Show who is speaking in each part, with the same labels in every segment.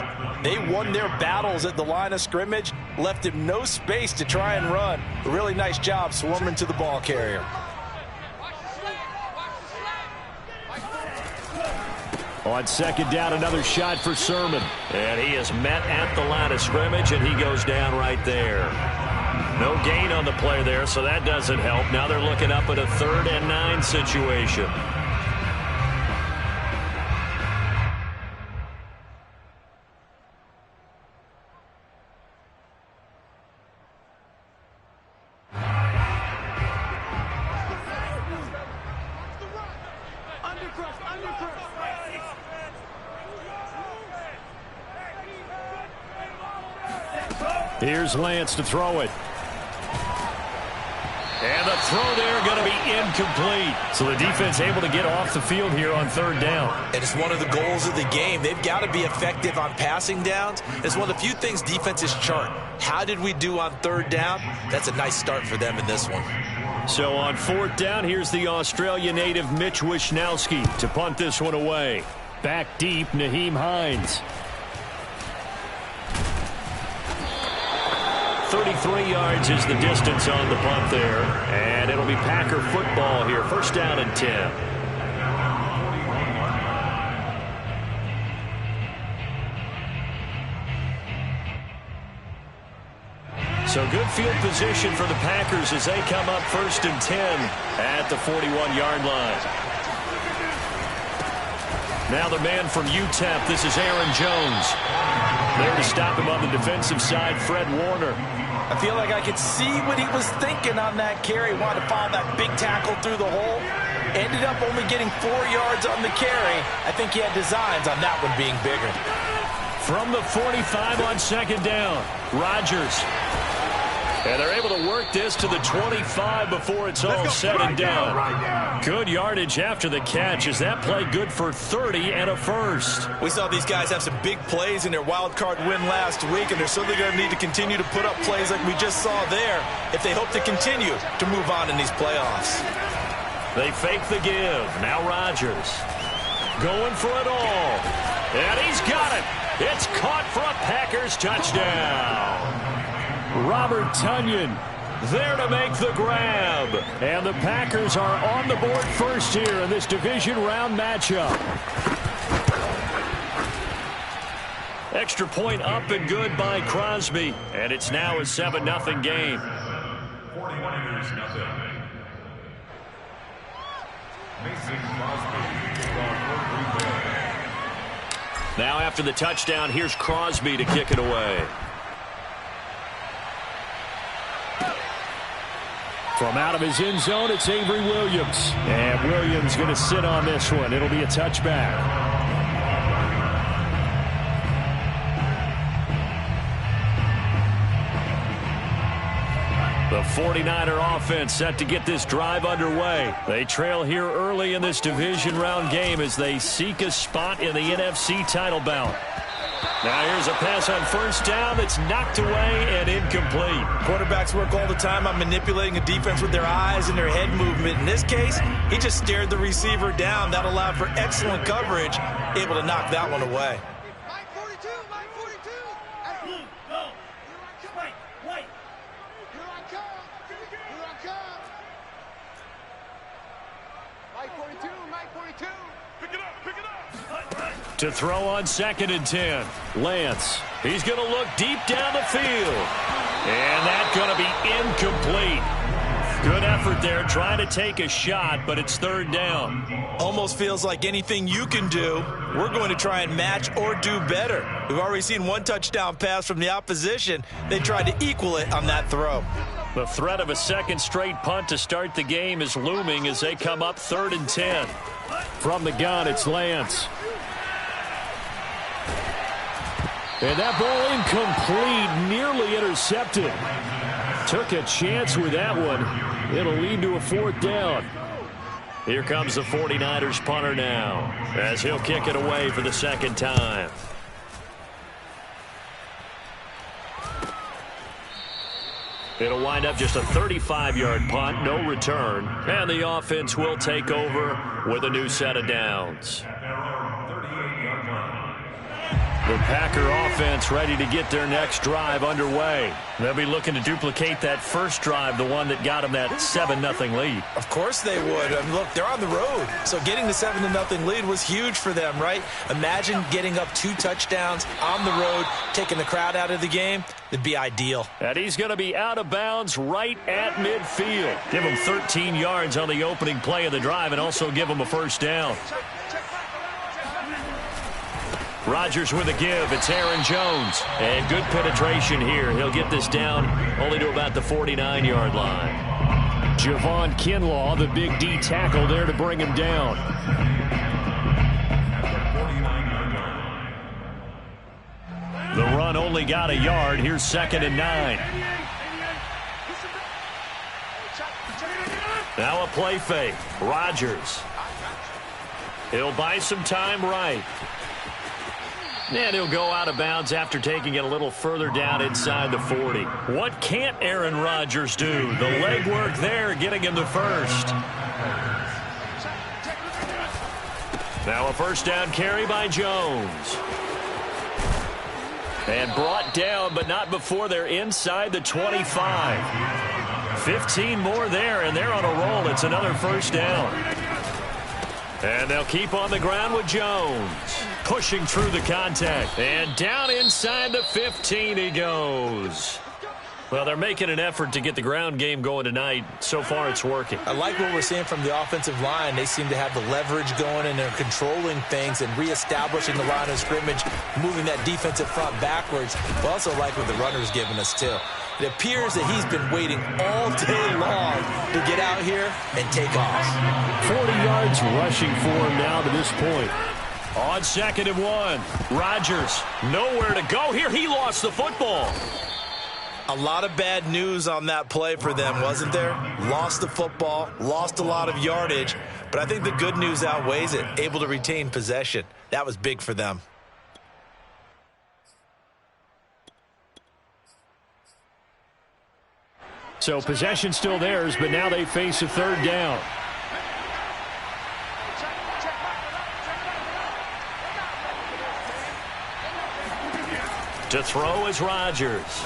Speaker 1: up. They won their battles at the line of scrimmage, left him no space to try and run. A really nice job swarming to the ball carrier.
Speaker 2: On second down, another shot for Sermon. And he is met at the line of scrimmage, and he goes down right there. No gain on the play there, so that doesn't help. Now they're looking up at a 3rd and 9 situation. Here's Lance to throw it. And the throw there going to be incomplete. So the defense able to get off the field here on 3rd down.
Speaker 1: And it's one of the goals of the game. They've got to be effective on passing downs. It's one of the few things defenses chart. How did we do on 3rd down? That's a nice start for them in this one.
Speaker 2: So on 4th down, here's the Australia native Mitch Wishnowsky to punt this one away. Back deep, Nyheim Hines. 33 yards is the distance on the punt there. And it'll be Packer football here. 1st down and 10. So good field position for the Packers as they come up 1st and 10 at the 41-yard line. Now the man from UTEP, this is Aaron Jones. There to stop him on the defensive side, Fred Warner.
Speaker 1: I feel like I could see what he was thinking on that carry. Wanted to follow that big tackle through the hole. Ended up only getting 4 yards on the carry. I think he had designs on that one being bigger.
Speaker 2: From the 45 on 2nd down, Rodgers. And they're able to work this to the 25 before it's all said and done. Good yardage after the catch as that play good for 30 and a first.
Speaker 1: We saw these guys have some big plays in their wild card win last week, and they're certainly going to need to continue to put up plays like we just saw there if they hope to continue to move on in these playoffs.
Speaker 2: They fake the give. Now Rodgers going for it all. And he's got it. It's caught for a Packers touchdown. Robert Tonyan there to make the grab. And the Packers are on the board first here in this division round matchup. Extra point up and good by Crosby. And it's now a 7-0 game.
Speaker 3: 41-0. Mason Crosby.
Speaker 2: Now after the touchdown, here's Crosby to kick it away. From out of his end zone, it's Avery Williams. And Williams going to sit on this one. It'll be a touchback. The 49er offense set to get this drive underway. They trail here early in this division round game as they seek a spot in the NFC title bout. Now here's a pass on 1st down that's knocked away and incomplete.
Speaker 1: Quarterbacks work all the time on manipulating a defense with their eyes and their head movement. In this case, he just stared the receiver down. That allowed for excellent coverage, able to knock that one away.
Speaker 2: To throw on 2nd and 10. Lance. He's going to look deep down the field. And that's going to be incomplete. Good effort there trying to take a shot, but it's 3rd down.
Speaker 1: Almost feels like anything you can do, we're going to try and match or do better. We've already seen one touchdown pass from the opposition. They tried to equal it on that throw.
Speaker 2: The threat of a 2nd straight punt to start the game is looming as they come up 3rd and 10. From the gun, it's Lance. And that ball incomplete, nearly intercepted. Took a chance with that one. It'll lead to a 4th down. Here comes the 49ers punter now as he'll kick it away for the 2nd time. It'll wind up just a 35-yard punt, no return. And the offense will take over with a new set of downs. The Packer offense ready to get their next drive underway. They'll be looking to duplicate that first drive, the one that got them that 7-0 lead.
Speaker 1: Of course they would. I mean, look, they're on the road, so getting the 7-0 lead was huge for them, right? Imagine getting up 2 touchdowns on the road, taking the crowd out of the game. It'd be ideal.
Speaker 2: And he's going to be out of bounds right at midfield. Give him 13 yards on the opening play of the drive and also give him a first down. Rodgers with a give. It's Aaron Jones. And good penetration here. He'll get this down only to about the 49-yard line. Javon Kinlaw, the big D tackle there to bring him down. The run only got a yard. Here's 2nd and 9. Now a play fake. Rodgers. He'll buy some time right. And he'll go out of bounds after taking it a little further down inside the 40. What can't Aaron Rodgers do? The legwork there getting him the first. Now a first down carry by Jones. And brought down, but not before they're inside the 25. 15 more there, and they're on a roll. It's another first down. And they'll keep on the ground with Jones. Pushing through the contact. And down inside the 15 he goes. Well, they're making an effort to get the ground game going tonight. So far, it's working.
Speaker 1: I like what we're seeing from the offensive line. They seem to have the leverage going, and they're controlling things and reestablishing the line of scrimmage, moving that defensive front backwards. I also like what the runner's giving us, too. It appears that he's been waiting all day long to get out here and take off.
Speaker 2: 40 yards rushing for him now to this point. On 2nd and 1, Rodgers nowhere to go here. He lost the football.
Speaker 1: A lot of bad news on that play for them, wasn't there? Lost the football, lost a lot of yardage, but I think the good news outweighs it. Able to retain possession. That was big for them.
Speaker 2: So possession still theirs, but now they face a 3rd down. To throw is Rodgers.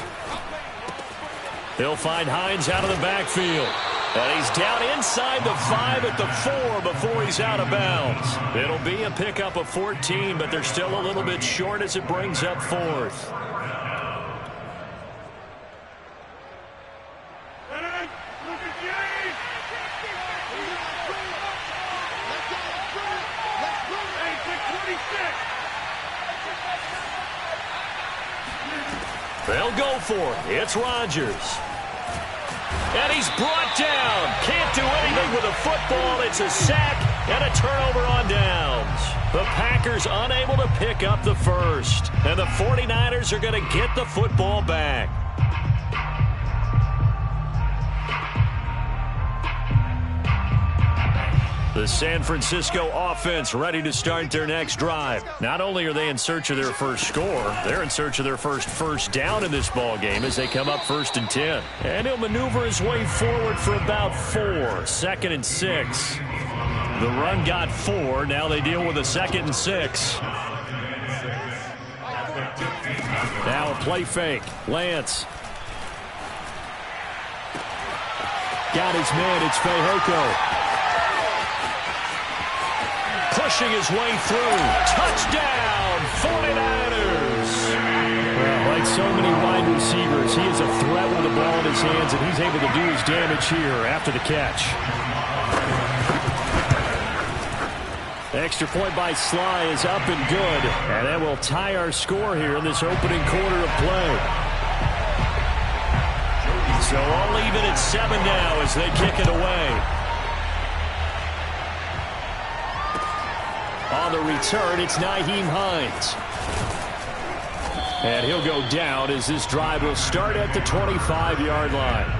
Speaker 2: He'll find Hines out of the backfield. And he's down inside the 5 at the 4 before he's out of bounds. It'll be a pickup of 14, but they're still a little bit short as it brings up 4th. They'll go for it. It's Rodgers. And he's brought down. Can't do anything with a football. It's a sack and a turnover on downs. The Packers unable to pick up the first. And the 49ers are going to get the football back. The San Francisco offense ready to start their next drive. Not only are they in search of their first score, they're in search of their first down in this ball game as they come up 1st and 10. And he'll maneuver his way forward for about 4. 2nd and 6. The run got 4. Now they deal with a 2nd and 6. Now a play fake. Lance. Got his man. It's Fehoko. Pushing his way through. Touchdown, 49ers. Well, like so many wide receivers, he is a threat with the ball in his hands, and he's able to do his damage here after the catch. The extra point by Sly is up and good, and that will tie our score here in this opening quarter of play. So all even at 7 now as they kick it away. On the return, it's Nyheim Hines. And he'll go down as this drive will start at the 25-yard line.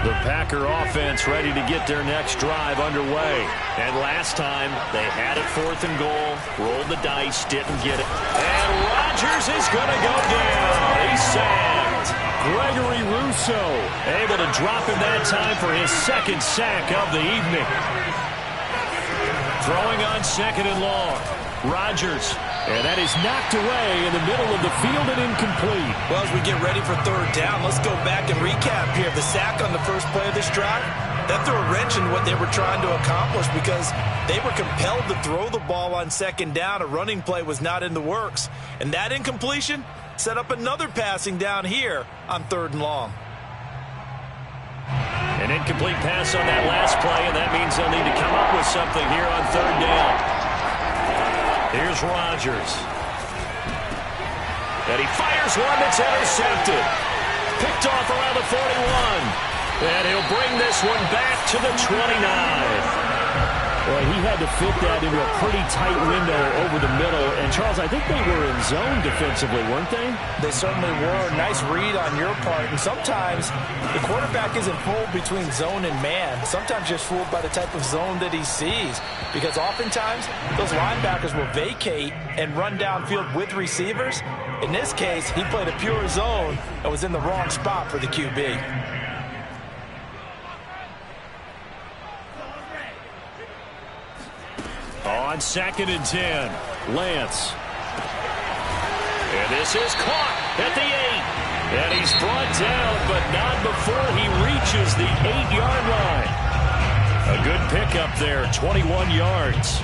Speaker 2: The Packer offense ready to get their next drive underway. And last time, they had it 4th and goal, rolled the dice, didn't get it. And Rodgers is going to go down. He's sacked. Gregory Rousseau able to drop him that time for his 2nd sack of the evening. Throwing on 2nd and long. Rodgers. And that is knocked away in the middle of the field and incomplete.
Speaker 1: Well, as we get ready for 3rd down, let's go back and recap here. The sack on the first play of this drive, that threw a wrench in what they were trying to accomplish because they were compelled to throw the ball on 2nd down. A running play was not in the works. And that incompletion set up another passing down here on 3rd and long.
Speaker 2: An incomplete pass on that last play, and that means they'll need to come up with something here on 3rd down. Here's Rodgers. And he fires one that's intercepted. Picked off around the 41. And he'll bring this one back to the 29.
Speaker 4: Well, he had to fit that into a pretty tight window over the middle. And, Charles, I think they were in zone defensively, weren't they?
Speaker 1: They certainly were. Nice read on your part. And sometimes the quarterback isn't fooled between zone and man. Sometimes just fooled by the type of zone that he sees. Because oftentimes those linebackers will vacate and run downfield with receivers. In this case, he played a pure zone and was in the wrong spot for the QB.
Speaker 2: On 2nd and 10, Lance. And this is caught at the 8. And he's brought down, but not before he reaches the 8-yard line. A good pickup there, 21 yards.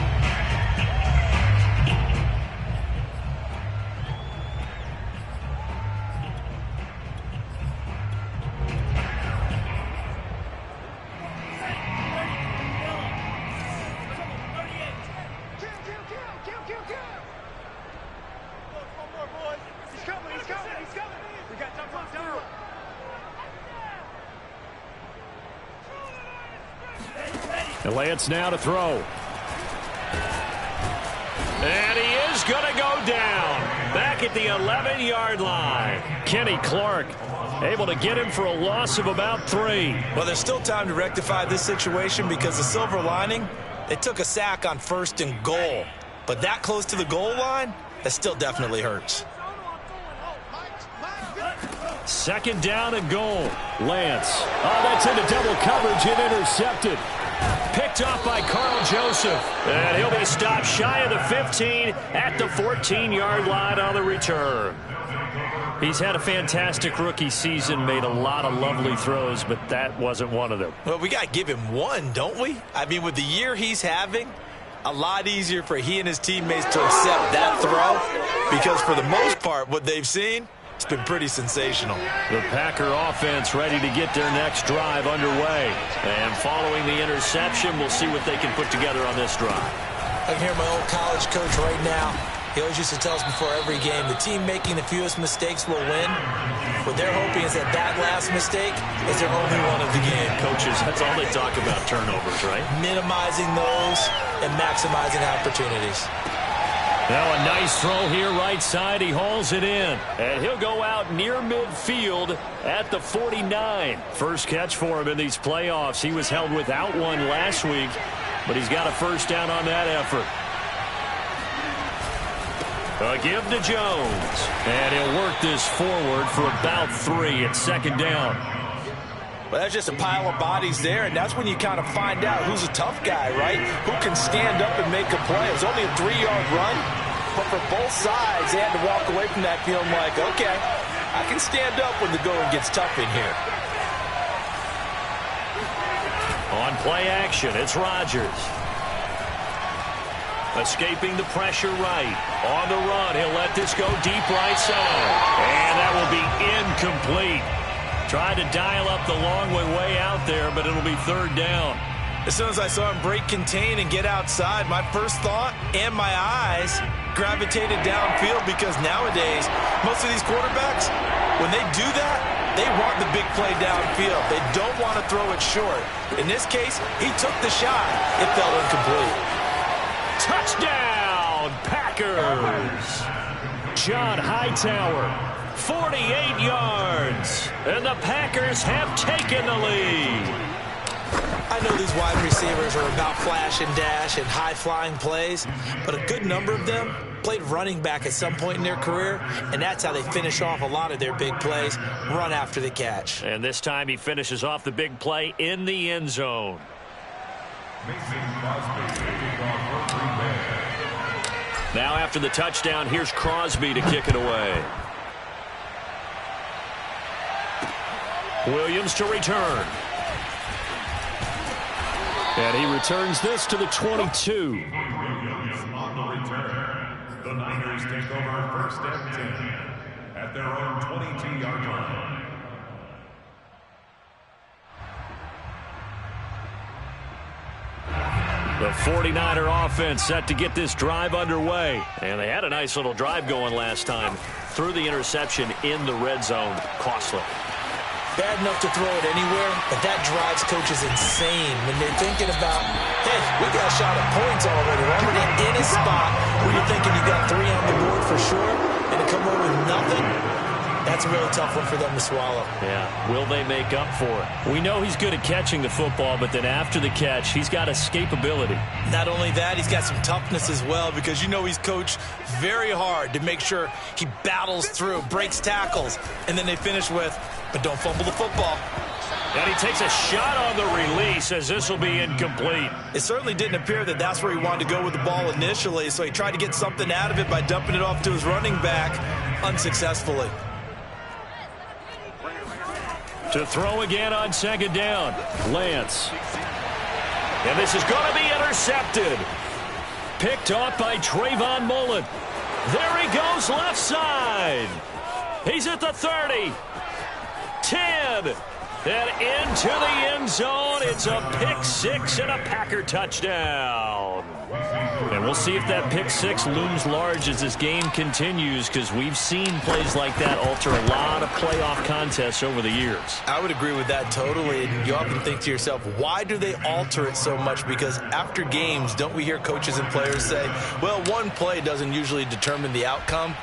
Speaker 2: And Lance now to throw. And he is going to go down. Back at the 11-yard line. Kenny Clark able to get him for a loss of about 3.
Speaker 1: Well, there's still time to rectify this situation because the silver lining, they took a sack on 1st and goal. But that close to the goal line, that still definitely hurts.
Speaker 2: 2nd down and goal. Lance. Oh, that's into double coverage and intercepted. Picked off by Carl Joseph. And he'll be stopped shy of the 15 at the 14-yard line on the return. He's had a fantastic rookie season, made a lot of lovely throws, but that wasn't one of them.
Speaker 1: Well, we got to give him one, don't we? I mean, with the year he's having, a lot easier for he and his teammates to accept that throw because for the most part, what they've seen, it's been pretty sensational.
Speaker 2: The Packer offense ready to get their next drive underway. And following the interception, we'll see what they can put together on this drive.
Speaker 1: I can hear my old college coach right now. He always used to tell us before every game, the team making the fewest mistakes will win. What they're hoping is that that last mistake is their only one of the game.
Speaker 2: Coaches, that's all they talk about, turnovers, right?
Speaker 1: Minimizing those and maximizing opportunities.
Speaker 2: Now a nice throw here right side. He hauls it in. And he'll go out near midfield at the 49. First catch for him in these playoffs. He was held without one last week, but he's got a first down on that effort. A give to Jones. And he'll work this forward for about 3 at 2nd down.
Speaker 1: Well, that's just a pile of bodies there, and that's when you kind of find out who's a tough guy, right? Who can stand up and make a play. It was only a 3-yard run, but for both sides, they had to walk away from that feeling like, okay, I can stand up when the going gets tough in here.
Speaker 2: On play action, it's Rodgers. Escaping the pressure right. On the run, he'll let this go deep right side. And that will be incomplete. Tried to dial up the long way out there, but it'll be 3rd down.
Speaker 1: As soon as I saw him break contain and get outside, my first thought and my eyes gravitated downfield because nowadays, most of these quarterbacks, when they do that, they want the big play downfield. They don't want to throw it short. In this case, he took the shot. It fell incomplete.
Speaker 2: Touchdown, Packers! John Hightower, 48 yards, and the Packers have taken the lead.
Speaker 1: I know these wide receivers are about flash and dash and high-flying plays, but a good number of them played running back at some point in their career, and that's how they finish off a lot of their big plays, run after the catch.
Speaker 2: And this time he finishes off the big play in the end zone.
Speaker 3: Mason Crosby,
Speaker 2: Now after the touchdown, here's Crosby to kick it away. Williams to return. And he returns this to the 22.
Speaker 3: Williams on the return. The Niners take over first and 10 at their own 22-yard line.
Speaker 2: The 49er offense set to get this drive underway. And they had a nice little drive going last time. Threw the interception in the red zone. Costly.
Speaker 1: Bad enough to throw it anywhere, but that drives coaches insane when they're thinking about, hey, we got a shot at points already. We're already in a spot where you're thinking you got 3 on the board for sure, and to come away with nothing, that's a really tough one for them to swallow.
Speaker 2: Yeah, will they make up for it? We know he's good at catching the football, but then after the catch, he's got escapability.
Speaker 1: Not only that, he's got some toughness as well, because you know he's coached very hard to make sure he battles through, breaks tackles, and then they finish with, but don't fumble the football.
Speaker 2: And he takes a shot on the release as this will be incomplete.
Speaker 1: It certainly didn't appear that that's where he wanted to go with the ball initially, so he tried to get something out of it by dumping it off to his running back unsuccessfully.
Speaker 2: To throw again on second down, Lance. And this is going to be intercepted. Picked off by Trayvon Mullen. There he goes left side. He's at the 30. 10. And into the end zone. It's a pick six and a Packer touchdown. And we'll see if that pick six looms large as this game continues, because we've seen plays like that alter a lot of playoff contests over the years.
Speaker 1: I would agree with that totally. And you often think to yourself, why do they alter it so much? Because after games, don't we hear coaches and players say, well, one play doesn't usually determine the outcome?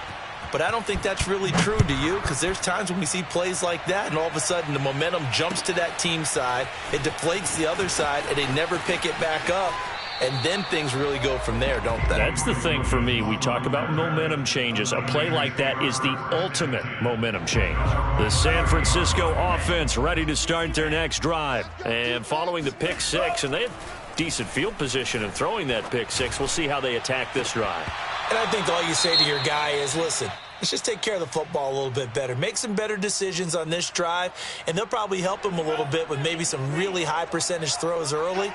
Speaker 1: But I don't think that's really true, do you? Because there's times when we see plays like that, and all of a sudden the momentum jumps to that team side, it deflates the other side, and they never pick it back up. And then things really go from there, don't they?
Speaker 2: That's the thing for me. We talk about momentum changes. A play like that is the ultimate momentum change. The San Francisco offense ready to start their next drive. And following the pick six, and they had decent field position in throwing that pick six. We'll see how they attack this drive.
Speaker 1: And I think all you say to your guy is, listen, let's just take care of the football a little bit better. Make some better decisions on this drive, and they'll probably help him a little bit with maybe some really high percentage throws early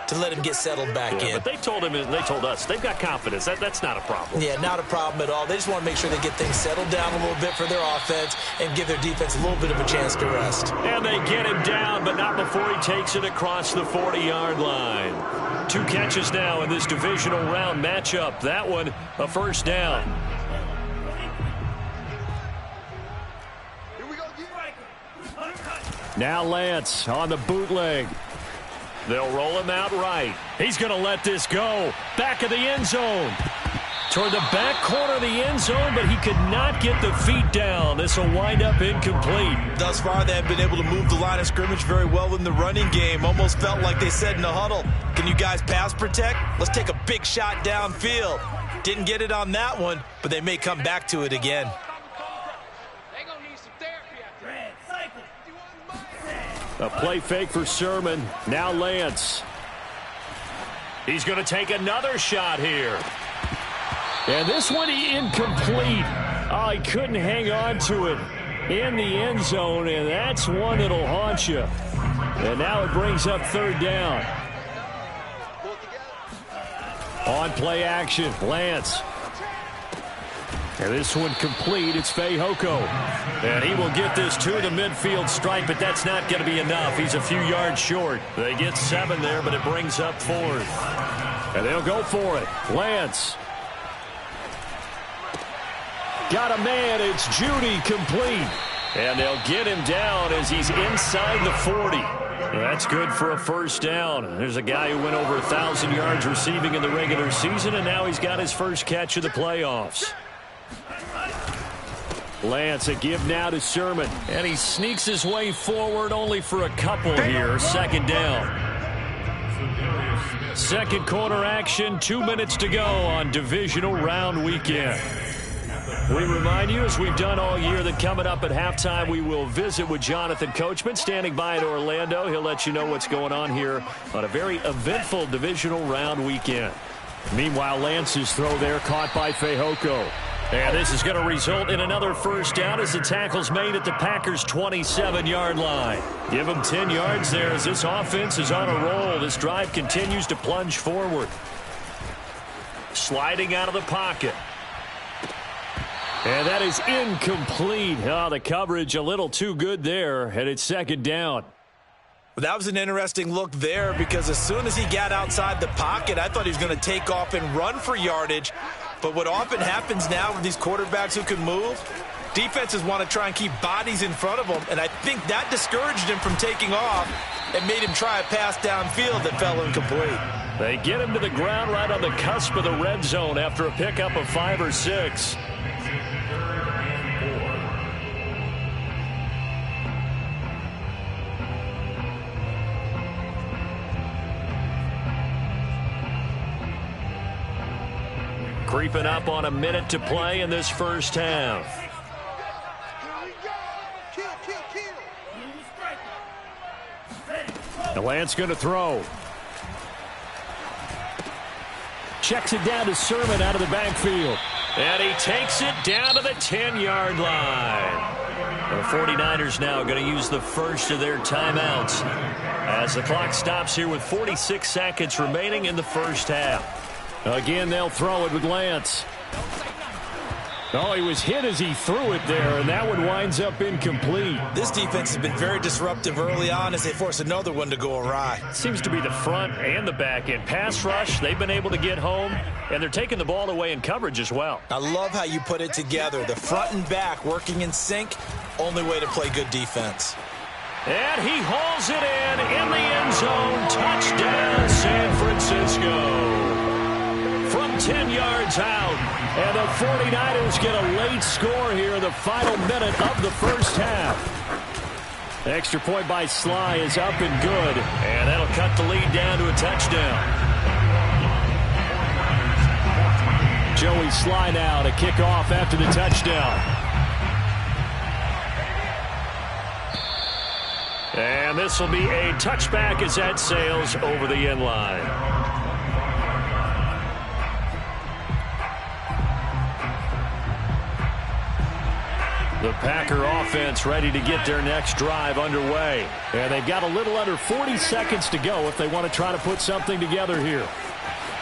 Speaker 1: to let him get settled back in.
Speaker 2: But they told him, and they told us, they've got confidence. That's not a problem.
Speaker 1: Yeah, not a problem at all. They just want to make sure they get things settled down a little bit for their offense and give their defense a little bit of a chance to rest.
Speaker 2: And they get him down, but not before he takes it across the 40-yard line. 2 catches now in this divisional round matchup. That one, a first down. Now Lance on the bootleg. They'll roll him out right. He's going to let this go. Back of the end zone. Toward the back corner of the end zone, but he could not get the feet down. This will wind up incomplete.
Speaker 1: Thus far, they have been able to move the line of scrimmage very well in the running game. Almost felt like they said in the huddle, can you guys pass protect? Let's take a big shot downfield. Didn't get it on that one, but they may come back to it again.
Speaker 2: A play fake for Sermon. Now Lance. He's going to take another shot here. And this one incomplete. Oh, he couldn't hang on to it in the end zone, and that's one that'll haunt you. And now it brings up third down. On play action, Lance. And this one complete. It's Fehoko. And he will get this to the midfield stripe, but that's not going to be enough. He's a few yards short. They get 7 there, but it brings up 4th. And they'll go for it. Lance. Got a man. It's Judy complete. And they'll get him down as he's inside the 40. That's good for a first down. There's a guy who went over 1,000 yards receiving in the regular season, and now he's got his first catch of the playoffs. Lance, a give now to Sermon. And he sneaks his way forward only for a couple here. Second down. Second quarter action, 2 minutes to go on divisional round weekend. We remind you, as we've done all year, that coming up at halftime, we will visit with Jonathan Coachman, standing by in Orlando. He'll let you know what's going on here on a very eventful divisional round weekend.
Speaker 4: Meanwhile, Lance's throw there caught by Fehoko.
Speaker 2: And this is going to result in another first down as the tackle's made at the Packers' 27-yard line. Give them 10 yards there as this offense is on a roll. This drive continues to plunge forward. Sliding out of the pocket.
Speaker 4: And that is incomplete. Oh, the coverage a little too good there, and it's second down.
Speaker 1: That was an interesting look there because as soon as he got outside the pocket, I thought he was going to take off and run for yardage. But what often happens now with these quarterbacks who can move, defenses want to try and keep bodies in front of them, and I think that discouraged him from taking off and made him try a pass downfield that fell incomplete.
Speaker 2: They get him to the ground right on the cusp of the red zone after a pickup of 5 or 6. Creeping up on a minute to play in this first half.
Speaker 4: And Lance going to throw. Checks it down to Sermon out of the backfield.
Speaker 2: And he takes it down to the 10-yard line. The 49ers now going to use the first of their timeouts as the clock stops here with 46 seconds remaining in the first half.
Speaker 4: Again, they'll throw it with Lance. Oh, he was hit as he threw it there, and that one winds up incomplete.
Speaker 1: This defense has been very disruptive early on as they force another one to go awry.
Speaker 2: Seems to be the front and the back end. Pass rush, they've been able to get home, and they're taking the ball away in coverage as well.
Speaker 1: I love how you put it together. The front and back working in sync, only way to play good defense.
Speaker 2: And he hauls it in the end zone. Touchdown, San Francisco. From 10 yards out.
Speaker 4: And the 49ers get a late score here in the final minute of the first half. Extra point by Sly is up and good.
Speaker 2: And that'll cut the lead down to a touchdown.
Speaker 4: Joey Sly now to kick off after the touchdown.
Speaker 2: And this will be a touchback as that sails over the end line. The Packer offense ready to get their next drive underway.
Speaker 4: And they've got a little under 40 seconds to go if they want to try to put something together here.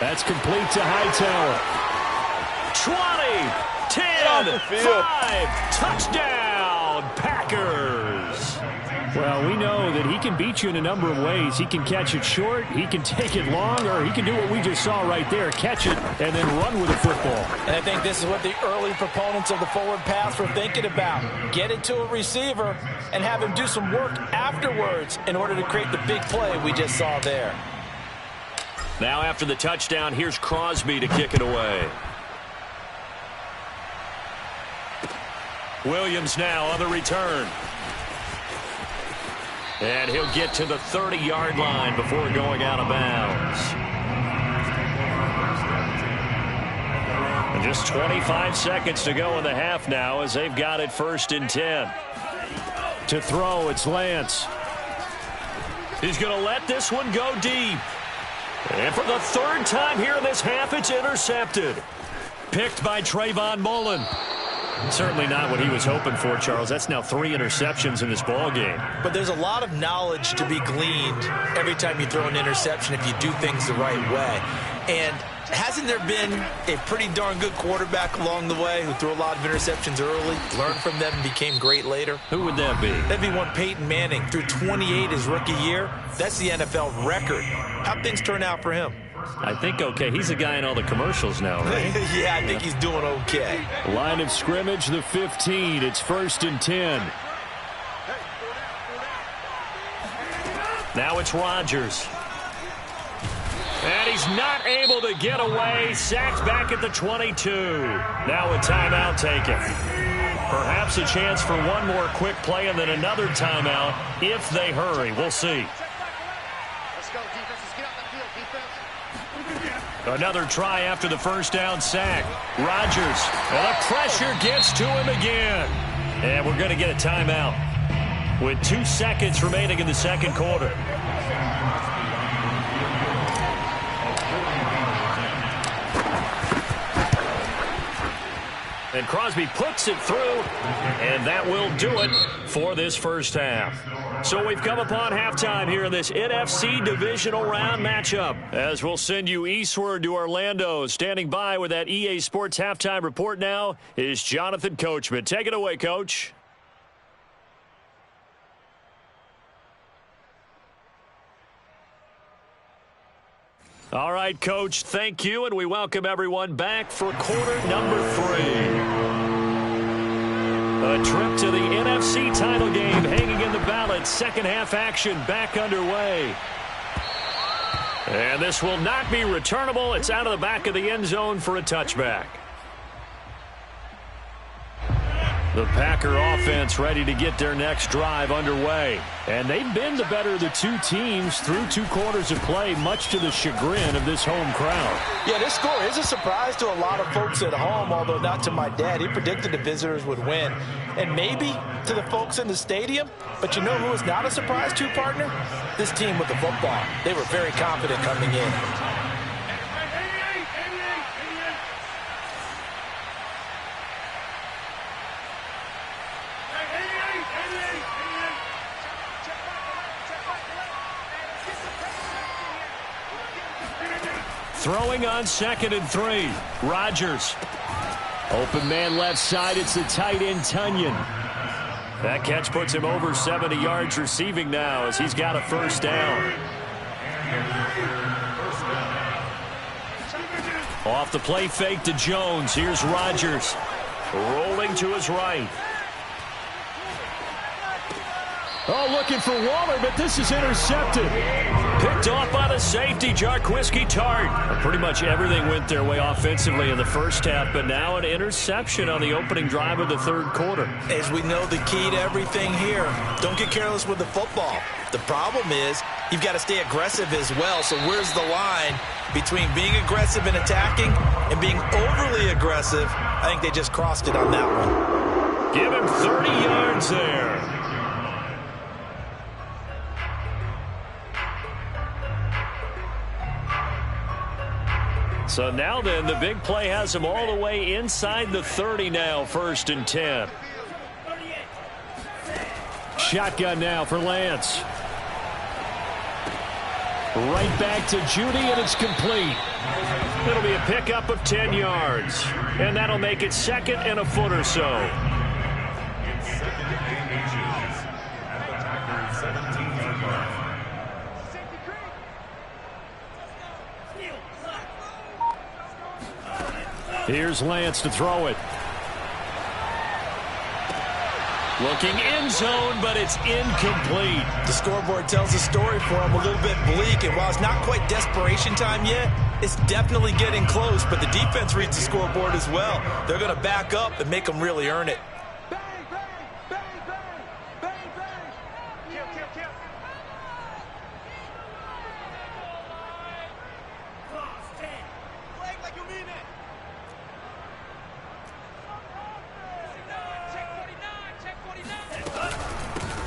Speaker 4: That's complete to Hightower.
Speaker 2: 20, 10, 5, touchdown, Packers.
Speaker 4: Well, we know that he can beat you in a number of ways. He can catch it short, he can take it long, or he can do what we just saw right there, catch it and then run with the football.
Speaker 1: And I think this is what the early proponents of the forward pass were thinking about. Get it to a receiver and have him do some work afterwards in order to create the big play we just saw there.
Speaker 2: Now after the touchdown, here's Crosby to kick it away. Williams now on the return. And he'll get to the 30-yard line before going out of bounds. And just 25 seconds to go in the half now as they've got it 1st and 10.
Speaker 4: To throw, it's Lance.
Speaker 2: He's going to let this one go deep. And for the 3rd time here in this half, it's intercepted. Picked by Trayvon Mullen. Certainly not what he was hoping for, Charles. That's now 3 interceptions in this ball game.
Speaker 1: But there's a lot of knowledge to be gleaned every time you throw an interception if you do things the right way. And hasn't there been a pretty darn good quarterback along the way who threw a lot of interceptions early, learned from them, and became great later?
Speaker 2: Who would that be?
Speaker 1: That'd be one Peyton Manning. Threw 28 his rookie year. That's the NFL record. How'd things turn out for him?
Speaker 2: I think okay. He's a guy in all the commercials now, right?
Speaker 1: Yeah, I think he's doing okay.
Speaker 4: Line of scrimmage, the 15. It's 1st and 10.
Speaker 2: Now it's Rodgers. And he's not able to get away. Sacked back at the 22. Now a timeout taken. Perhaps a chance for one more quick play and then another timeout if they hurry. We'll see. Another try after the first down sack. Rodgers, and the pressure gets to him again. And we're going to get a timeout with 2 seconds remaining in the second quarter. And Crosby puts it through, and that will do it for this first half. So we've come upon halftime here in this NFC divisional round matchup. As we'll send you eastward to Orlando. Standing by with that EA Sports halftime report now is Jonathan Coachman. Take it away, Coach. All right, Coach, thank you, and we welcome everyone back for quarter number 3. A trip to the NFC title game hanging in the balance. Second half action back underway. And this will not be returnable. It's out of the back of the end zone for a touchback. The Packer offense ready to get their next drive underway. And they've been the better of the two teams through 2 quarters of play, much to the chagrin of this home crowd.
Speaker 1: Yeah, this score is a surprise to a lot of folks at home, although not to my dad. He predicted the visitors would win. And maybe to the folks in the stadium. But you know who is not a surprise to, partner? This team with the football. They were very confident coming in.
Speaker 2: Throwing on 2nd and 3. Rodgers.
Speaker 4: Open man left side. It's the tight end, Tunyon.
Speaker 2: That catch puts him over 70 yards receiving now as he's got a first down. Off the play fake to Jones. Here's Rodgers. Rolling to his right.
Speaker 4: Oh, looking for Waller, but this is intercepted.
Speaker 2: Picked off by the safety, Jarquiski Tart. Pretty much everything went their way offensively in the first half, but now an interception on the opening drive of the third quarter.
Speaker 1: As we know, the key to everything here, don't get careless with the football. The problem is you've got to stay aggressive as well. So where's the line between being aggressive and attacking and being overly aggressive? I think they just crossed it on that one.
Speaker 2: Give him 30 yards there. So now then, the big play has him all the way inside the 30 now, 1st and 10.
Speaker 4: Shotgun now for Lance. Right back to Judy, and it's complete.
Speaker 2: It'll be a pickup of 10 yards. And that'll make it 2nd and a foot or so.
Speaker 4: Here's Lance to throw it.
Speaker 2: Looking end zone, but it's incomplete.
Speaker 1: The scoreboard tells the story for him, a little bit bleak. And while it's not quite desperation time yet, it's definitely getting close. But the defense reads the scoreboard as well. They're going to back up and make them really earn it.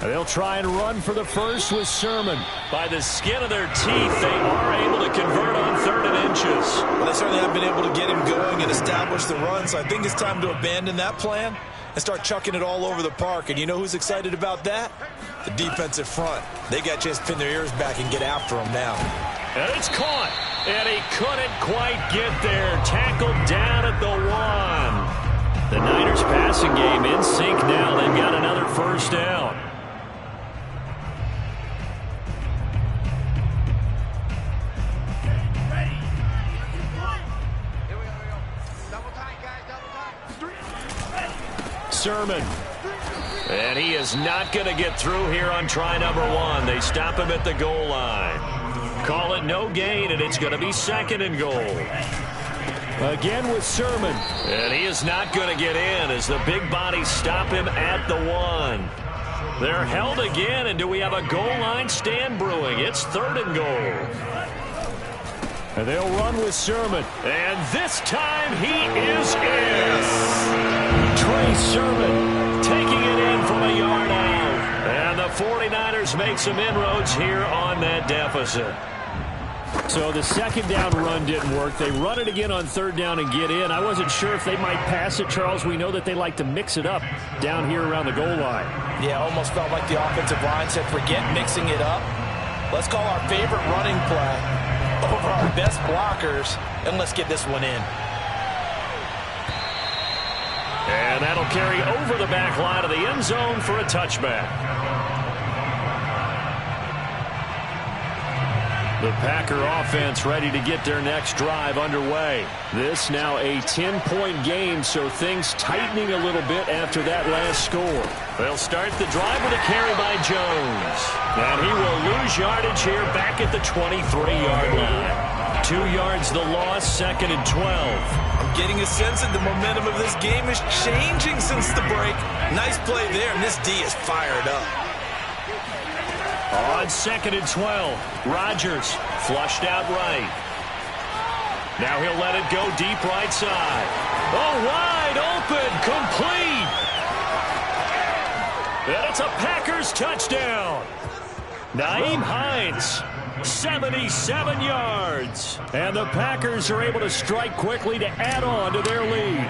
Speaker 4: They'll try and run for the first with Sermon.
Speaker 2: By the skin of their teeth, they are able to convert on 3rd and inches.
Speaker 1: Well, they certainly have been able to get him going and establish the run, so I think it's time to abandon that plan and start chucking it all over the park. And you know who's excited about that? The defensive front. They got a chance to pin their ears back and get after him now.
Speaker 2: And it's caught. And he couldn't quite get there. Tackled down at the 1. The Niners passing game in sync now. They've got another first down. Sermon. And he is not going to get through here on try number 1. They stop him at the goal line. Call it no gain, and it's going to be 2nd and goal.
Speaker 4: Again with Sermon.
Speaker 2: And he is not going to get in as the big bodies stop him at the 1. They're held again, and do we have a goal line stand brewing? It's 3rd and goal.
Speaker 4: And they'll run with Sermon.
Speaker 2: And this time he is in.
Speaker 4: Trey Sermon
Speaker 2: taking it in from a yard out. And the 49ers make some inroads here on that deficit.
Speaker 4: So the second down run didn't work. They run it again on third down and get in. I wasn't sure if they might pass it, Charles. We know that they like to mix it up down here around the goal line.
Speaker 1: Yeah, almost felt like the offensive line said, forget mixing it up. Let's call our favorite running play over our best blockers, and let's get this one in.
Speaker 2: And that'll carry over the back line of the end zone for a touchback. The Packer offense ready to get their next drive underway. This now a 10-point game, so things tightening a little bit after that last score. They'll start the drive with a carry by Jones. And he will lose yardage here back at the 23-yard line. 2 yards the loss, 2nd and 12.
Speaker 1: I'm getting a sense that the momentum of this game is changing since the break. Nice play there, and this D is fired up.
Speaker 2: On 2nd and 12, Rodgers flushed out right. Now he'll let it go deep right side. Oh, wide open, complete. And it's a Packers touchdown. Nyheim Hines, 77 yards. And the Packers are able to strike quickly to add on to their lead.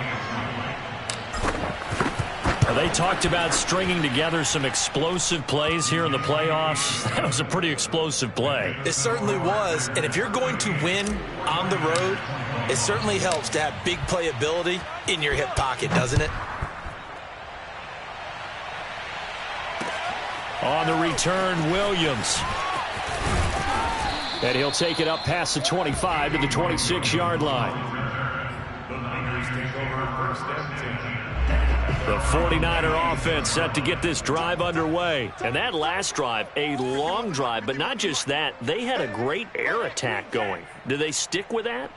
Speaker 2: They talked about stringing together some explosive plays here in the playoffs. That was a pretty explosive play.
Speaker 1: It certainly was. And if you're going to win on the road, it certainly helps to have big playability in your hip pocket, doesn't it?
Speaker 4: On the return, Williams. And he'll take it up past the 25 to the 26-yard line.
Speaker 3: The Niners take over 1st and 10.
Speaker 2: The 49er offense set to get this drive underway. And that last drive, a long drive, but not just that. They had a great air attack going. Do they stick with that?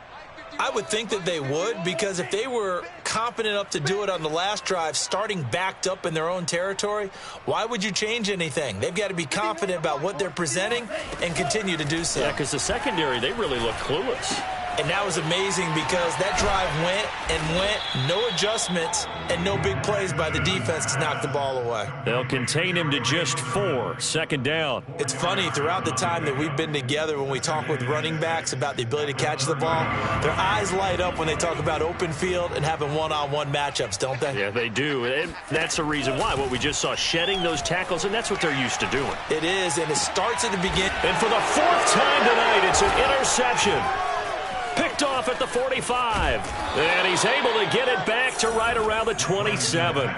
Speaker 1: I would think that they would, because if they were confident enough to do it on the last drive, starting backed up in their own territory, why would you change anything? They've got to be confident about what they're presenting and continue to do so.
Speaker 2: Yeah, because the secondary, they really look clueless.
Speaker 1: And that was amazing because that drive went and went, no adjustments, and no big plays by the defense to knock the ball away.
Speaker 2: They'll contain him to just 4, 2nd down.
Speaker 1: It's funny, throughout the time that we've been together, when we talk with running backs about the ability to catch the ball, their eyes light up when they talk about open field and having one-on-one matchups, don't they?
Speaker 2: Yeah, they do. And that's the reason why. What we just saw, shedding those tackles, and that's what they're used to doing.
Speaker 1: It is, and it starts at the beginning.
Speaker 2: And for the 4th time tonight, it's an interception. Picked off at the 45. And he's able to get it back to right around the 27.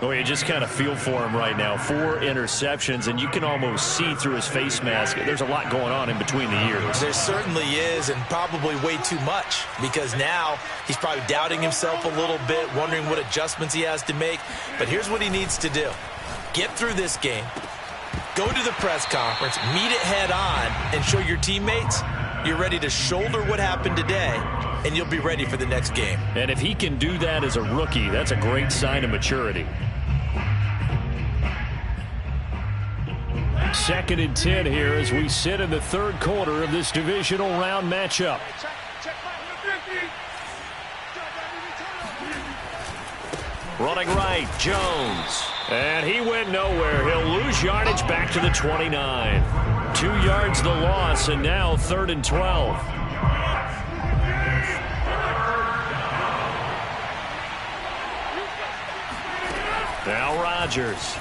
Speaker 2: Oh, you just kind of feel for him right now. 4 interceptions, and you can almost see through his face mask. There's a lot going on in between the ears.
Speaker 1: There certainly is, and probably way too much, because now he's probably doubting himself a little bit, wondering what adjustments he has to make. But here's what he needs to do. Get through this game, go to the press conference, meet it head on, and show your teammates you're ready to shoulder what happened today, and you'll be ready for the next game.
Speaker 2: And if he can do that as a rookie, that's a great sign of maturity.
Speaker 4: 2nd and 10 here as we sit in the 3rd quarter of this divisional round matchup.
Speaker 2: Running right, Jones. And he went nowhere. He'll lose yardage back to the 29. 2 yards the loss, and now 3rd and 12. Now Rodgers.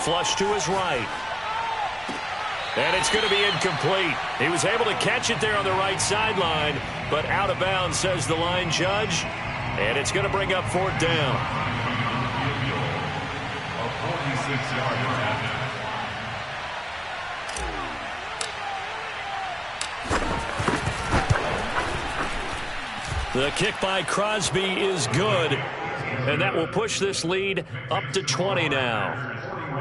Speaker 2: Flush to his right. And it's going to be incomplete. He was able to catch it there on the right sideline, but out of bounds, says the line judge. And it's going to bring up 4th down.
Speaker 3: A 46-yard attempt.
Speaker 2: The kick by Crosby is good, and that will push this lead up to 20 now.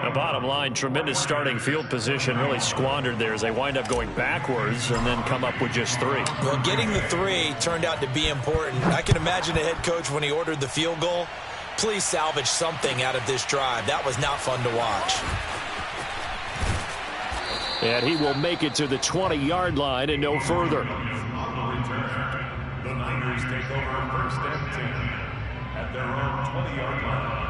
Speaker 2: The bottom line, tremendous starting field position, really squandered there as they wind up going backwards and then come up with just 3.
Speaker 1: Well, getting the 3 turned out to be important. I can imagine the head coach when he ordered the field goal. Please salvage something out of this drive. That was not fun to watch.
Speaker 4: And he will make it to the 20-yard line and no further.
Speaker 3: The Niners take over 1st and 10 at their own 20-yard line.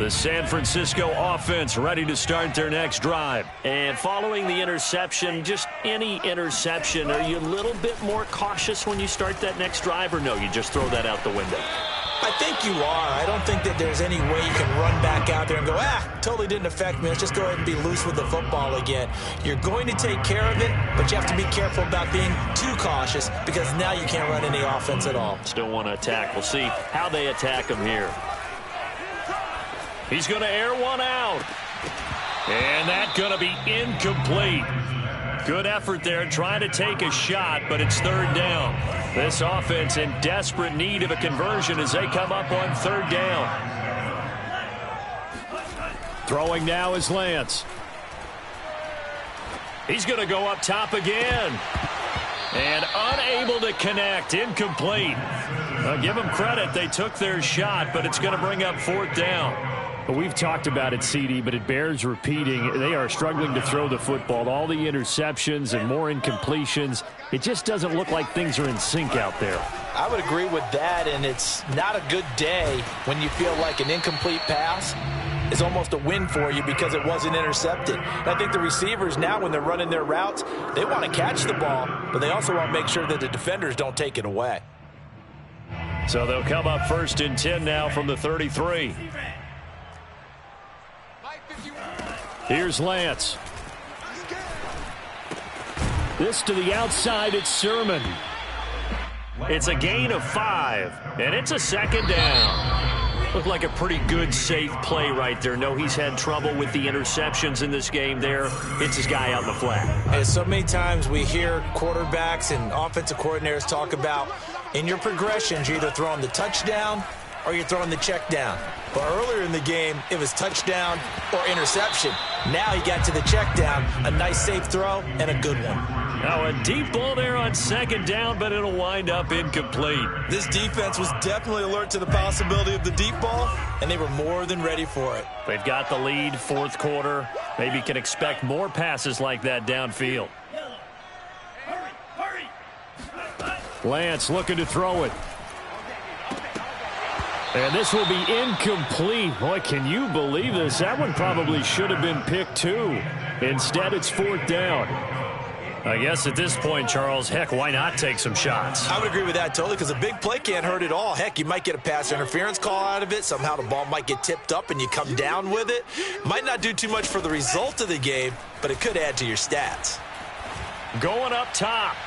Speaker 2: The San Francisco offense ready to start their next drive.
Speaker 5: And following the interception, just any interception, are you a little bit more cautious when you start that next drive, or no, you just throw that out the window?
Speaker 1: I think you are. I don't think that there's any way you can run back out there and go, totally didn't affect me. Let's just go ahead and be loose with the football again. You're going to take care of it, but you have to be careful about being too cautious because now you can't run any offense at all.
Speaker 5: Still want to attack. We'll see how they attack him here.
Speaker 2: He's going to air one out. And that's going to be incomplete. Good effort there trying to take a shot, but it's third down. This offense in desperate need of a conversion as they come up on third down.
Speaker 4: Throwing now is Lance.
Speaker 2: He's going to go up top again. And unable to connect. Incomplete. Give them credit. They took their shot, but it's going to bring up fourth down.
Speaker 4: Well, we've talked about it, CD, but it bears repeating. They are struggling to throw the football. All the interceptions and more incompletions. It just doesn't look like things are in sync out there.
Speaker 1: I would agree with that, and it's not a good day when you feel like an incomplete pass is almost a win for you because it wasn't intercepted. And I think the receivers now, when they're running their routes, they want to catch the ball, but they also want to make sure that the defenders don't take it away.
Speaker 2: So they'll come up first and 10 now from the 33.
Speaker 4: Here's Lance. This to the outside, it's Sermon.
Speaker 2: It's a gain of 5, and it's a second down.
Speaker 5: Looked like a pretty good, safe play right there. No, he's had trouble with the interceptions in this game there. Hits his guy out in the flat.
Speaker 1: And so many times we hear quarterbacks and offensive coordinators talk about in your progressions, you're either throwing the touchdown or you're throwing the check down. But earlier in the game, it was touchdown or interception. Now he got to the check down, a nice safe throw, and a good one.
Speaker 2: Now a deep ball there on second down, but it'll wind up incomplete.
Speaker 1: This defense was definitely alert to the possibility of the deep ball, and they were more than ready for it.
Speaker 2: They've got the lead, fourth quarter. Maybe can expect more passes like that downfield.
Speaker 4: Lance looking to throw it. And this will be incomplete. Boy, can you believe this? That one probably should have been picked too. Instead, it's fourth down.
Speaker 2: I guess at this point, Charles, heck, why not take some shots?
Speaker 1: I would agree with that totally because a big play can't hurt at all. Heck, you might get a pass interference call out of it. Somehow the ball might get tipped up and you come down with it. Might not do too much for the result of the game, but it could add to your stats.
Speaker 2: Going up top.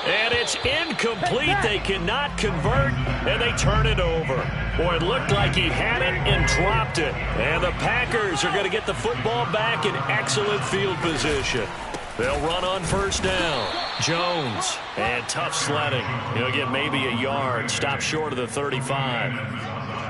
Speaker 2: And it's incomplete. They cannot convert, and they turn it over. Boy, it looked like he had it and dropped it. And the Packers are going to get the football back in excellent field position. They'll run on first down. Jones, and tough sledding. He'll get maybe a yard. Stop short of the 35.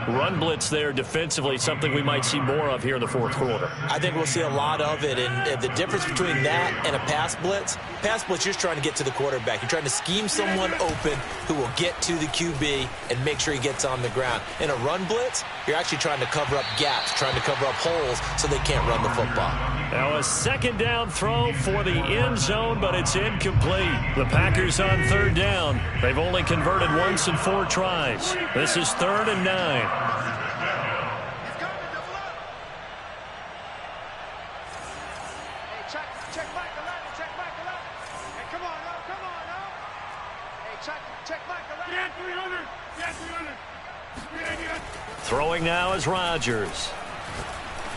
Speaker 2: Run blitz there defensively, something we might see more of here in the fourth quarter.
Speaker 1: I think we'll see a lot of it, and the difference between that and a pass blitz, you're just trying to get to the quarterback. You're trying to scheme someone open who will get to the QB and make sure he gets on the ground. In a run blitz, you're actually trying to cover up gaps, trying to cover up holes so they can't run the football.
Speaker 2: Now a second down throw for the end zone, but it's incomplete. The Packers on third down. They've only converted once in 4 tries. This is 3rd and 9. Throwing now is Rodgers.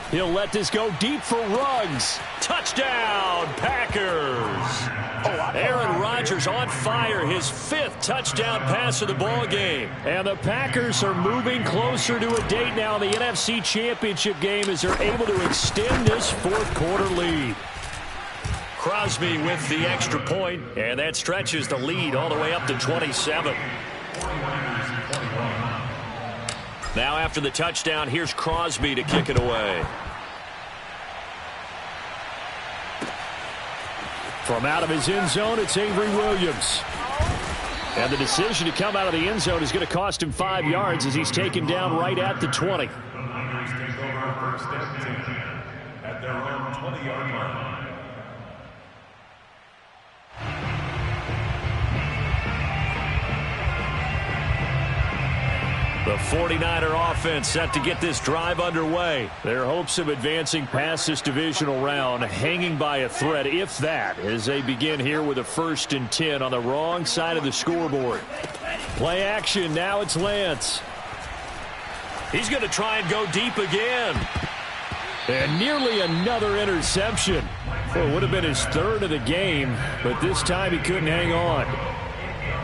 Speaker 4: He'll let this go deep for Ruggs.
Speaker 2: Touchdown, Packers. Aaron Rodgers on fire, his 5th touchdown pass of the ball game.
Speaker 4: And the Packers are moving closer to a date now in the NFC Championship game as they're able to extend this fourth quarter lead.
Speaker 2: Crosby with the extra point, and that stretches the lead all the way up to 27. Now after the touchdown, here's Crosby to kick it away.
Speaker 4: From out of his end zone, it's Avery Williams. And the decision to come out of the end zone is going to cost him 5 yards as he's taken down right at the 20.
Speaker 3: The Niners take over first and 10 at their own 20-yard line.
Speaker 2: The 49er offense set to get this drive underway.
Speaker 4: Their hopes of advancing past this divisional round hanging by a thread, if that, as they begin here with a 1st and 10 on the wrong side of the scoreboard. Play action. Now it's Lance.
Speaker 2: He's going to try and go deep again.
Speaker 4: And nearly another interception. Well, it would have been his 3rd of the game, but this time he couldn't hang on.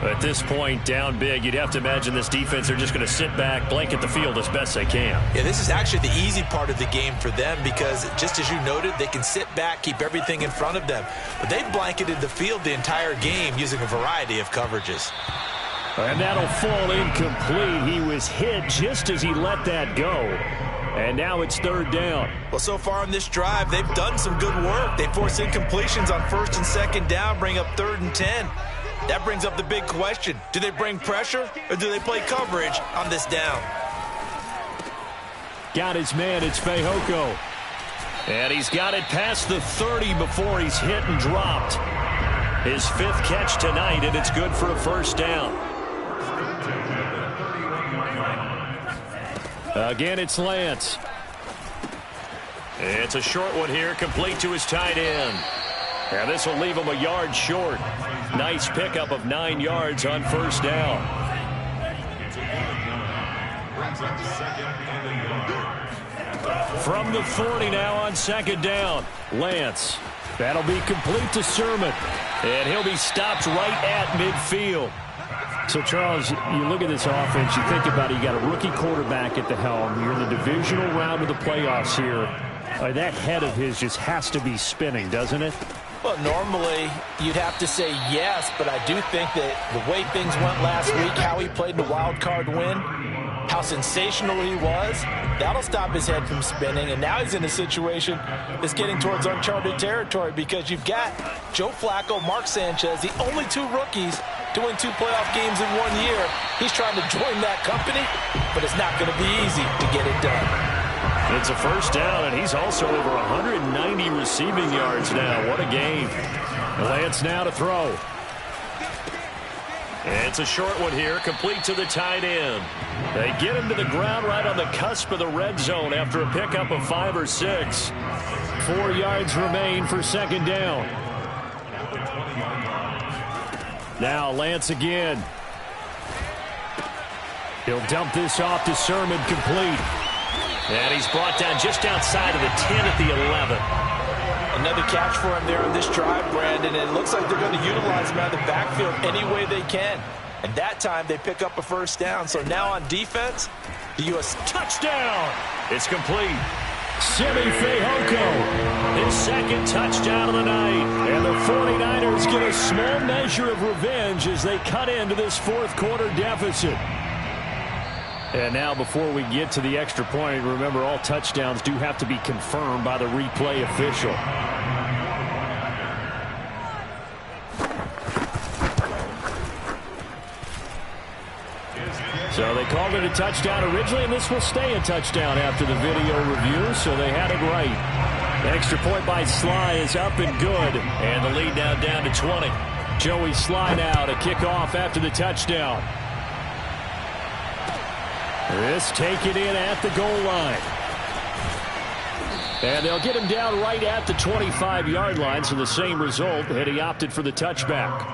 Speaker 2: At this point, down big, you'd have to imagine this defense, they're just going to sit back, blanket the field as best they can.
Speaker 1: Yeah, this is actually the easy part of the game for them because, just as you noted, they can sit back, keep everything in front of them. But they blanketed the field the entire game using a variety of coverages.
Speaker 4: And that'll fall incomplete. He was hit just as he let that go. And now it's 3rd down.
Speaker 1: Well, so far on this drive, they've done some good work. They force incompletions on 1st and 2nd down, bring up 3rd and 10. That brings up the big question. Do they bring pressure or do they play coverage on this down?
Speaker 4: Got his man. It's Fehoko.
Speaker 2: And he's got it past the 30 before he's hit and dropped. His 5th catch tonight, and it's good for a 1st down.
Speaker 4: Again, it's Lance.
Speaker 2: It's a short one here, complete to his tight end. And this will leave him a yard short. Nice pickup of 9 yards on 1st down. From the 40 now on 2nd down.
Speaker 4: Lance. That'll be complete to Sermon.
Speaker 2: And he'll be stopped right at midfield.
Speaker 4: So, Charles, you look at this offense, you think about it, you got a rookie quarterback at the helm. You're in the divisional round of the playoffs here. That head of his just has to be spinning, doesn't it?
Speaker 1: Well, normally you'd have to say yes, but I do think that the way things went last week, how he played in the wild card win, how sensational he was, that'll stop his head from spinning. And now he's in a situation that's getting towards uncharted territory because you've got Joe Flacco, Mark Sanchez, the only 2 rookies to win 2 playoff games in 1 year. He's trying to join that company, but it's not going to be easy to get it done.
Speaker 2: It's a 1st down, and he's also over 190 receiving yards now. What a game.
Speaker 4: Lance now to throw.
Speaker 2: It's a short one here, complete to the tight end. They get him to the ground right on the cusp of the red zone after a pickup of 5 or 6.
Speaker 4: 4 yards remain for 2nd down. Now Lance again. He'll dump this off to Sermon, complete.
Speaker 2: And he's brought down just outside of the 10 at the 11.
Speaker 1: Another catch for him there on this drive, Brandon. And it looks like they're going to utilize him out of the backfield any way they can. And that time they pick up a 1st down. So now on defense, the U.S.
Speaker 2: touchdown. It's complete.
Speaker 4: Simi Fehoko.
Speaker 2: His 2nd touchdown of the night.
Speaker 4: And the 49ers get a small measure of revenge as they cut into this 4th quarter deficit. And now before we get to the extra point, remember all touchdowns do have to be confirmed by the replay official. So they called it a touchdown originally, and this will stay a touchdown after the video review, so they had it right. The extra point by Sly is up and good.
Speaker 2: And the lead now down to 20.
Speaker 4: Joey Sly now to kick off after the touchdown. This taken in at the goal line. And they'll get him down right at the 25-yard line, so the same result, had he opted for the touchback.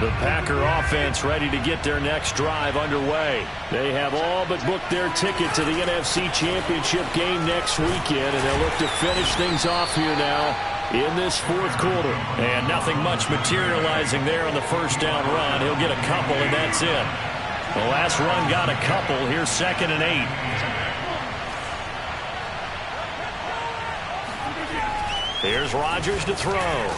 Speaker 2: The Packer offense ready to get their next drive underway.
Speaker 4: They have all but booked their ticket to the NFC Championship game next weekend, and they'll look to finish things off here now in this 4th quarter.
Speaker 2: And nothing much materializing there on the 1st down run. He'll get a couple, and that's it. The last run got a couple. Here's 2nd and 8. Here's Rodgers to throw.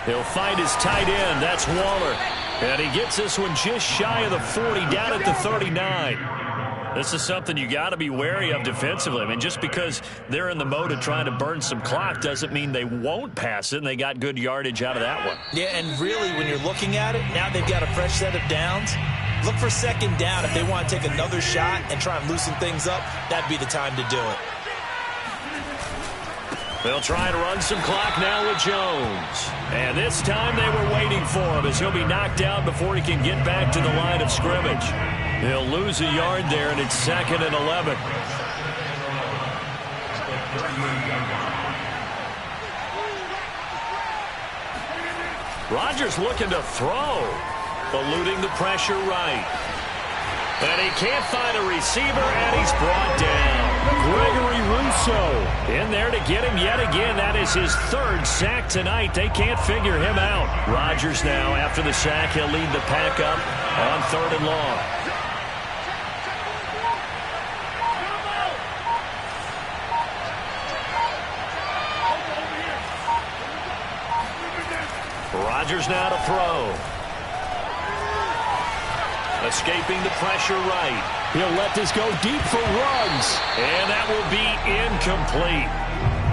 Speaker 2: He'll find his tight end. That's Waller. And he gets this one just shy of the 40, down at the 39. This is something you got to be wary of defensively. I mean, just because they're in the mode of trying to burn some clock doesn't mean they won't pass it, and they got good yardage out of that one.
Speaker 1: Yeah, and really, when you're looking at it, now they've got a fresh set of downs. Look for 2nd down. If they want to take another shot and try and loosen things up, that'd be the time to do it.
Speaker 4: They'll try and run some clock now with Jones. And this time they were waiting for him as he'll be knocked down before he can get back to the line of scrimmage. He'll lose a yard there, and it's 2nd and 11. Rodgers looking to throw, eluding the pressure right. And he can't find a receiver, and he's brought down. Gregory Rousseau in there to get him yet again. That is his 3rd sack tonight. They can't figure him out. Rodgers now, after the sack, he'll lead the pack up on 3rd and long. Rodgers now to throw. Escaping the pressure right. He'll let this go deep for Ruggs. And that will be incomplete.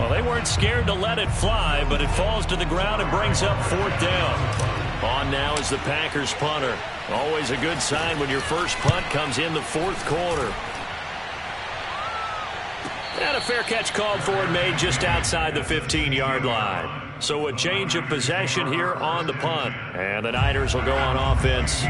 Speaker 4: Well, they weren't scared to let it fly, but it falls to the ground and brings up 4th down. On now is the Packers punter. Always a good sign when your first punt comes in the 4th quarter. And a fair catch called for and made just outside the 15-yard line. So a change of possession here on the punt. And the Niners will go on offense.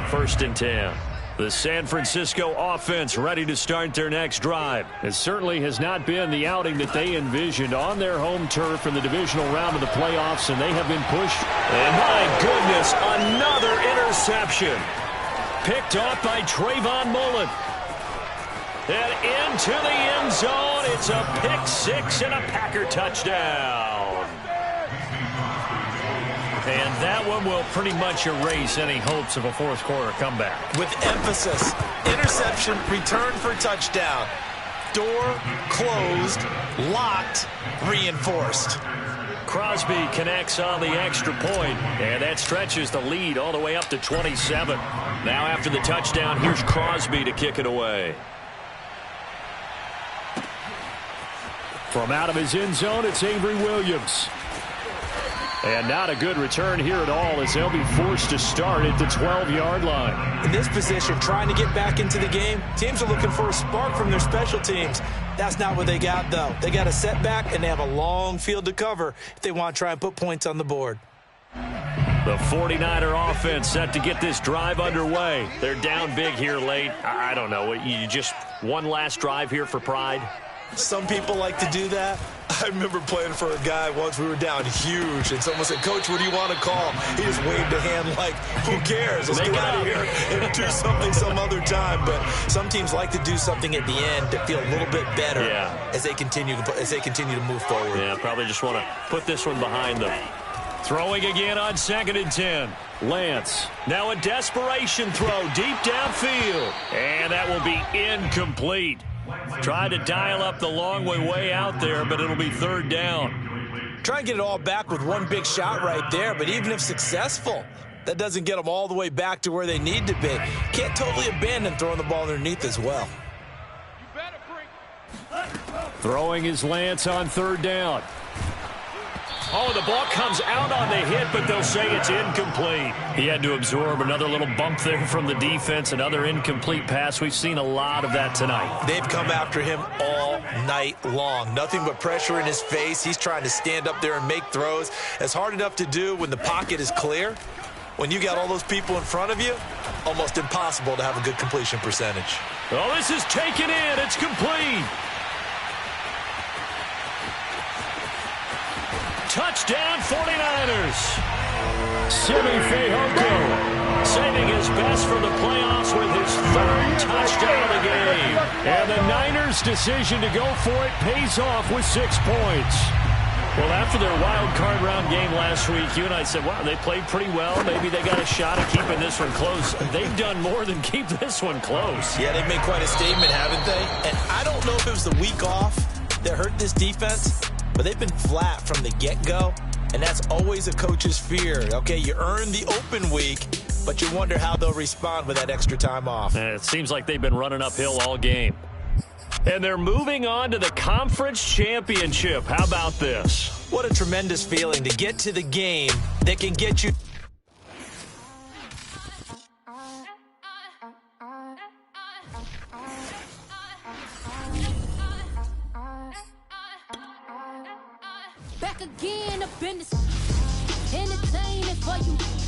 Speaker 4: 1st and 10. The San Francisco offense ready to start their next drive. It certainly has not been the outing that they envisioned on their home turf in the divisional round of the playoffs, and they have been pushed. And my goodness, another interception. Picked off by Trayvon Mullen. And into the end zone. It's a pick 6 and a Packer touchdown. And that one will pretty much erase any hopes of a 4th quarter comeback.
Speaker 1: With emphasis, interception, return for touchdown. Door closed, locked, reinforced.
Speaker 4: Crosby connects on the extra point, and that stretches the lead all the way up to 27. Now after the touchdown, here's Crosby to kick it away. From out of his end zone, it's Avery Williams. And not a good return here at all as they'll be forced to start at the 12-yard line.
Speaker 1: In this position, trying to get back into the game, teams are looking for a spark from their special teams. That's not what they got, though. They got a setback, and they have a long field to cover if they want to try and put points on the board.
Speaker 4: The 49er offense set to get this drive underway. They're down big here late. I don't know. You just one last drive here for pride?
Speaker 1: Some people like to do that. I remember playing for a guy once. We were down huge, and someone said, "Coach, what do you want to call?" He just waved a hand like, "Who cares? Let's get out of here and do something some other time." But some teams like to do something at the end to feel a little bit better as they continue to move forward.
Speaker 4: Yeah, probably just want to put this one behind them. Throwing again on 2nd and 10. Lance. Now a desperation throw deep downfield, and that will be incomplete. Tried to dial up the long way out there, but it'll be 3rd down.
Speaker 1: Try and get it all back with one big shot right there, but even if successful, that doesn't get them all the way back to where they need to be. Can't totally abandon throwing the ball underneath as well.
Speaker 4: Throwing is Lance on 3rd down. Oh, the ball comes out on the hit, but they'll say it's incomplete. He had to absorb another little bump there from the defense, another incomplete pass. We've seen a lot of that tonight.
Speaker 1: They've come after him all night long. Nothing but pressure in his face. He's trying to stand up there and make throws. It's hard enough to do when the pocket is clear. When you got all those people in front of you, almost impossible to have a good completion percentage.
Speaker 4: Oh, this is taken in. It's complete. Touchdown 49ers. Simi Fehoko saving his best for the playoffs with his 3rd touchdown of the game. And the Niners' decision to go for it pays off with 6 points. Well, after their wild card round game last week, you and I said, wow, they played pretty well. Maybe they got a shot at keeping this one close. They've done more than keep this one close.
Speaker 1: Yeah, they've made quite a statement, haven't they? And I don't know if it was the week off that hurt this defense, but they've been flat from the get-go, and that's always a coach's fear. Okay, you earn the open week, but you wonder how they'll respond with that extra time off.
Speaker 4: And it seems like they've been running uphill all game. And they're moving on to the conference championship. How about this?
Speaker 1: What a tremendous feeling to get to the game that can get you.
Speaker 6: again up in this entertainment for you